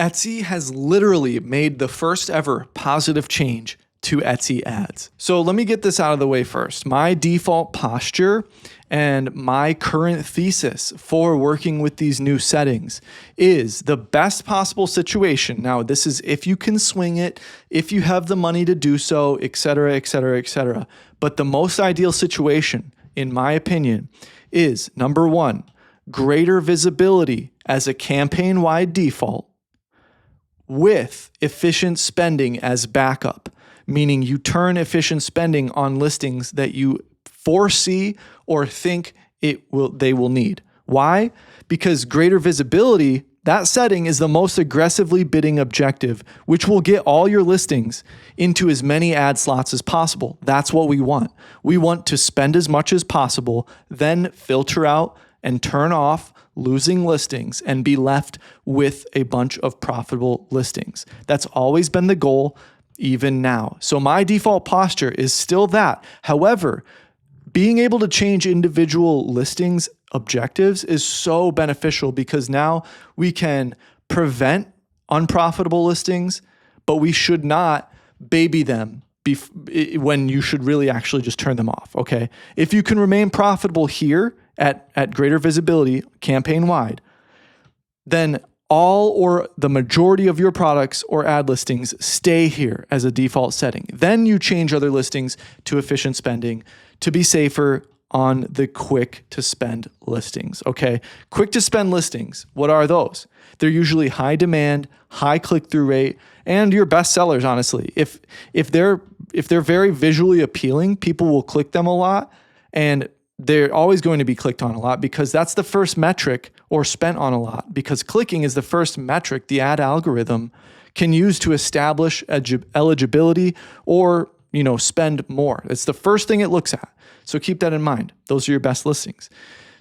Etsy has literally made the first ever positive change to Etsy ads. So let me get this out of the way first. My default posture and my current thesis for working with these new settings is the best possible situation. Now, this is if you can swing it, if you have the money to do so, et cetera, et cetera, et cetera. But the most ideal situation, in my opinion, is number one, greater visibility as a campaign-wide default with efficient spending as backup, meaning you turn efficient spending on listings that you foresee or think they will need. Why? Because greater visibility, that setting is the most aggressively bidding objective, which will get all your listings into as many ad slots as possible. That's what we want. We want to spend as much as possible, then filter out and turn off losing listings and be left with a bunch of profitable listings. That's always been the goal, even now. So my default posture is still that. However, being able to change individual listings objectives is so beneficial because now we can prevent unprofitable listings, but we should not baby them when you should really actually just turn them off, okay? If you can remain profitable here at greater visibility campaign-wide, then all or the majority of your products or ad listings stay here as a default setting. Then you change other listings to efficient spending to be safer on the quick to spend listings, okay? Quick to spend listings, what are those? They're usually high demand, high click-through rate, and your best sellers, honestly. If they're very visually appealing, people will click them a lot, and they're always going to be clicked on a lot because that's the first metric, or spent on a lot, because clicking is the first metric the ad algorithm can use to establish eligibility or spend more. It's the first thing it looks at. So keep that in mind. Those are your best listings.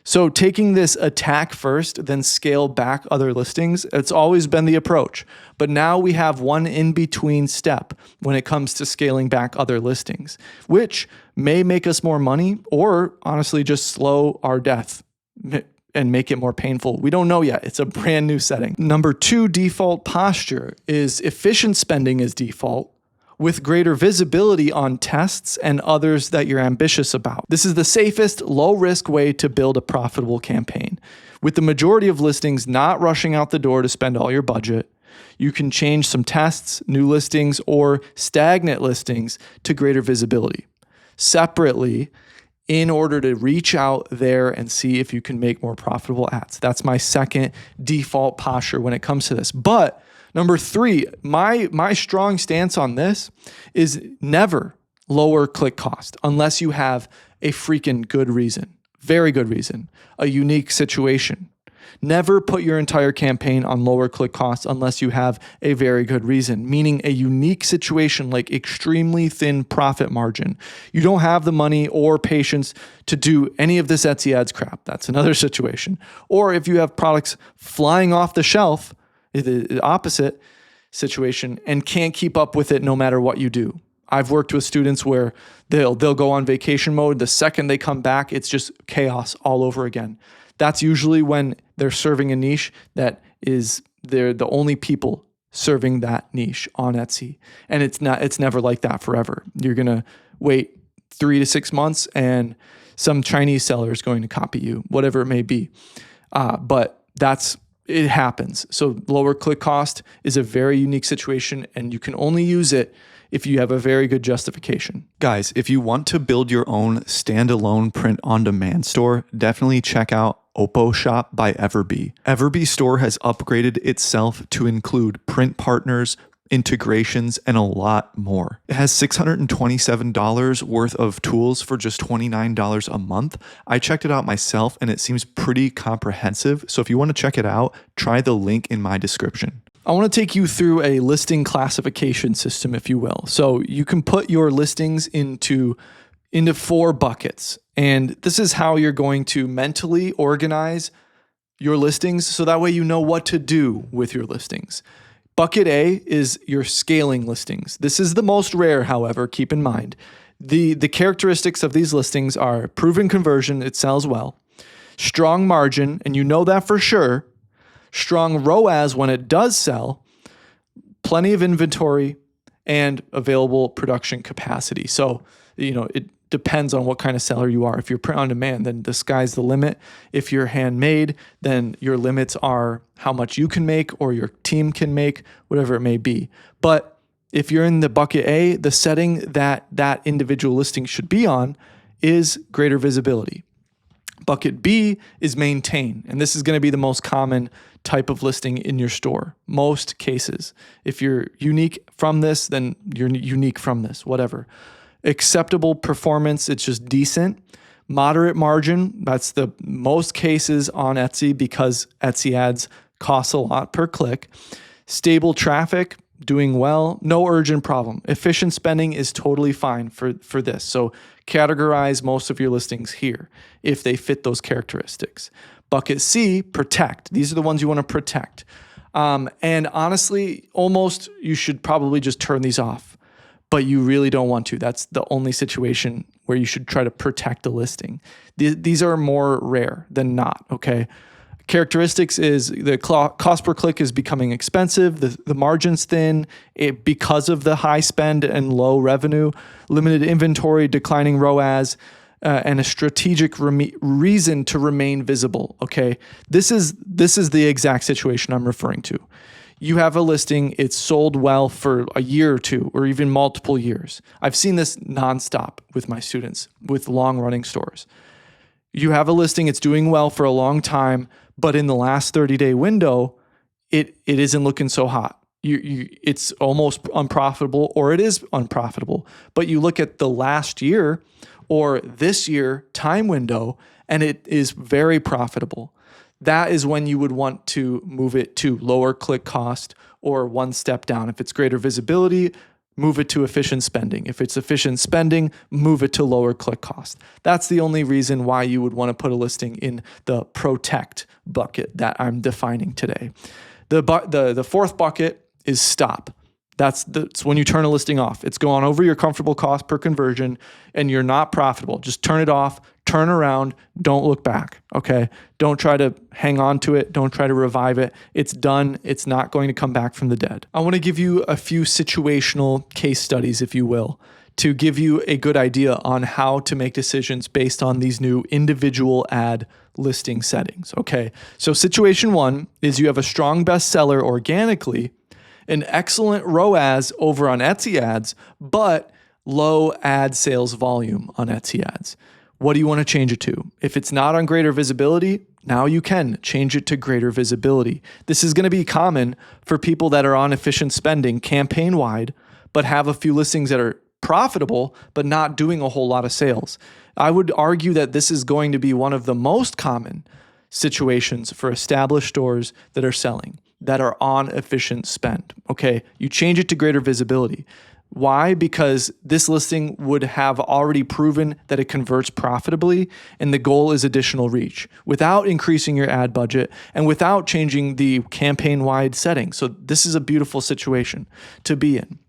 So taking this attack first, then scale back other listings, it's always been the approach. But now we have one in-between step when it comes to scaling back other listings, which may make us more money or honestly just slow our death and make it more painful. We don't know yet. It's a brand new setting. Number two default posture is efficient spending as default, with greater visibility on tests and others that you're ambitious about. This is the safest, low-risk way to build a profitable campaign. With the majority of listings not rushing out the door to spend all your budget, you can change some tests, new listings, or stagnant listings to greater visibility separately in order to reach out there and see if you can make more profitable ads. That's my second default posture when it comes to this. But number three, my strong stance on this is never lower click cost unless you have a freaking good reason, very good reason, a unique situation. Never put your entire campaign on lower click costs unless you have a very good reason, meaning a unique situation like extremely thin profit margin. You don't have the money or patience to do any of this Etsy ads crap. That's another situation. Or if you have products flying off the shelf, the opposite situation, and can't keep up with it no matter what you do. I've worked with students where they'll go on vacation mode. The second they come back, it's just chaos all over again. That's usually when they're serving a niche that is they're the only people serving that niche on Etsy. And it's never like that forever. You're going to wait 3 to 6 months and some Chinese seller is going to copy you, whatever it may be. But it happens. So lower click cost is a very unique situation, and you can only use it if you have a very good justification. Guys, if you want to build your own standalone print-on-demand store, definitely check out OpoShop by EverBee. EverBee store has upgraded itself to include print partners, integrations, and a lot more. It has $627 worth of tools for just $29 a month. I checked it out myself and it seems pretty comprehensive. So if you want to check it out, try the link in my description. I want to take you through a listing classification system, if you will. So you can put your listings into 4 buckets. And this is how you're going to mentally organize your listings so that way you know what to do with your listings. Bucket A is your scaling listings. This is the most rare, however, keep in mind. The characteristics of these listings are proven conversion, it sells well, strong margin, and you know that for sure, strong ROAS when it does sell, plenty of inventory, and available production capacity. So, it depends on what kind of seller you are. If you're print on demand, then the sky's the limit. If you're handmade, then your limits are how much you can make or your team can make, whatever it may be. But if you're in the bucket A, the setting that individual listing should be on is greater visibility. Bucket B is maintain, and this is going to be the most common type of listing in your store. Most cases. If you're unique from this, then you're unique from this, whatever. Acceptable performance, it's just decent. Moderate margin, that's the most cases on Etsy because Etsy ads cost a lot per click. Stable traffic, doing well, no urgent problem. Efficient spending is totally fine for this. So categorize most of your listings here if they fit those characteristics. Bucket C, protect. These are the ones you want to protect. And honestly, almost you should probably just turn these off, but you really don't want to. That's the only situation where you should try to protect the listing. These are more rare than not, okay? Characteristics is the cost per click is becoming expensive, the margin's thin because of the high spend and low revenue, limited inventory, declining ROAS, and a strategic reason to remain visible. Okay, this is the exact situation I'm referring to. You have a listing, it's sold well for a year or two, or even multiple years. I've seen this nonstop with my students, with long-running stores. You have a listing, it's doing well for a long time, but in the last 30-day window, it isn't looking so hot. It's almost unprofitable, or it is unprofitable. But you look at the last year or this year time window, and it is very profitable. That is when you would want to move it to lower click cost or one step down. If it's greater visibility, move it to efficient spending. If it's efficient spending, move it to lower click cost. That's the only reason why you would want to put a listing in the protect bucket that I'm defining today. The fourth bucket is stop. That's when you turn a listing off. It's going over your comfortable cost per conversion and you're not profitable. Just turn it off, turn around, don't look back, okay? Don't try to hang on to it. Don't try to revive it. It's done. It's not going to come back from the dead. I want to give you a few situational case studies, if you will, to give you a good idea on how to make decisions based on these new individual ad listing settings, okay? So situation one is you have a strong bestseller organically, an excellent ROAS over on Etsy ads, but low ad sales volume on Etsy ads. What do you want to change it to? If it's not on greater visibility, now you can change it to greater visibility. This is going to be common for people that are on efficient spending campaign wide, but have a few listings that are profitable, but not doing a whole lot of sales. I would argue that this is going to be one of the most common situations for established stores that are selling, that are on efficient spend. Okay, you change it to greater visibility. Why? Because this listing would have already proven that it converts profitably, and the goal is additional reach without increasing your ad budget and without changing the campaign-wide setting. So this is a beautiful situation to be in.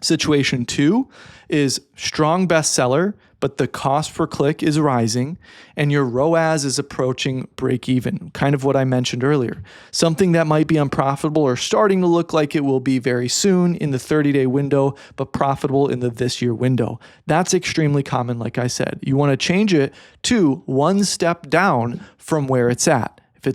Situation two is strong bestseller, but the cost per click is rising and your ROAS is approaching break even, kind of what I mentioned earlier. Something that might be unprofitable or starting to look like it will be very soon in the 30-day window, but profitable in the this year window. That's extremely common, like I said. You want to change it to one step down from where it's at. If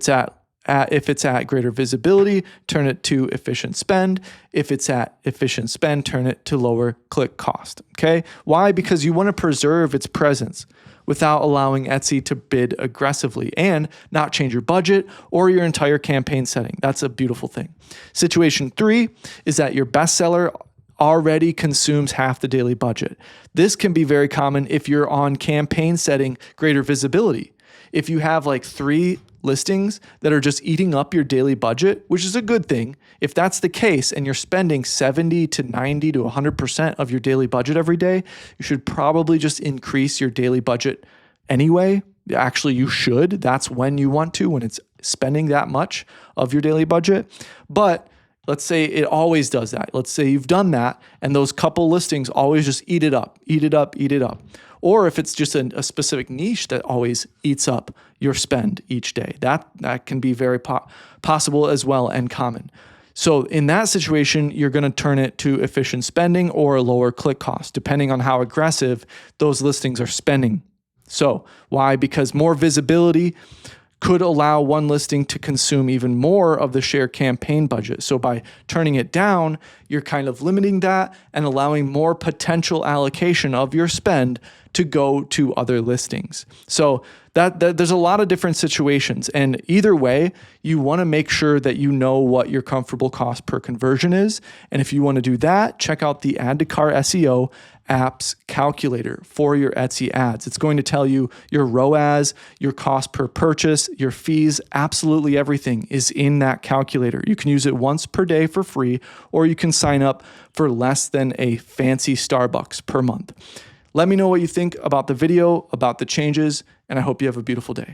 it's at greater visibility, turn it to efficient spend. If it's at efficient spend, turn it to lower click cost. Okay? Why? Because you want to preserve its presence without allowing Etsy to bid aggressively and not change your budget or your entire campaign setting. That's a beautiful thing. Situation three is that your bestseller already consumes half the daily budget. This can be very common if you're on campaign setting greater visibility. If you have like 3 listings that are just eating up your daily budget, which is a good thing. If that's the case and you're spending 70 to 90 to 100% of your daily budget every day, you should probably just increase your daily budget anyway. Actually, you should. That's when you want to, when it's spending that much of your daily budget. But let's say it always does that. Let's say you've done that and those couple listings always just eat it up. Or if it's just a specific niche that always eats up your spend each day, that can be very possible as well and common. So in that situation, you're going to turn it to efficient spending or lower click cost, depending on how aggressive those listings are spending. So why? Because more visibility could allow one listing to consume even more of the share campaign budget. So by turning it down, you're kind of limiting that and allowing more potential allocation of your spend to go to other listings. So that there's a lot of different situations. And either way, you want to make sure that you know what your comfortable cost per conversion is. And if you want to do that, check out the AddToCartSEO.App's calculator for your Etsy ads. It's going to tell you your ROAS, your cost per purchase, your fees, absolutely everything is in that calculator. You can use it once per day for free, or you can sign up for less than a fancy Starbucks per month. Let me know what you think about the video, about the changes, and I hope you have a beautiful day.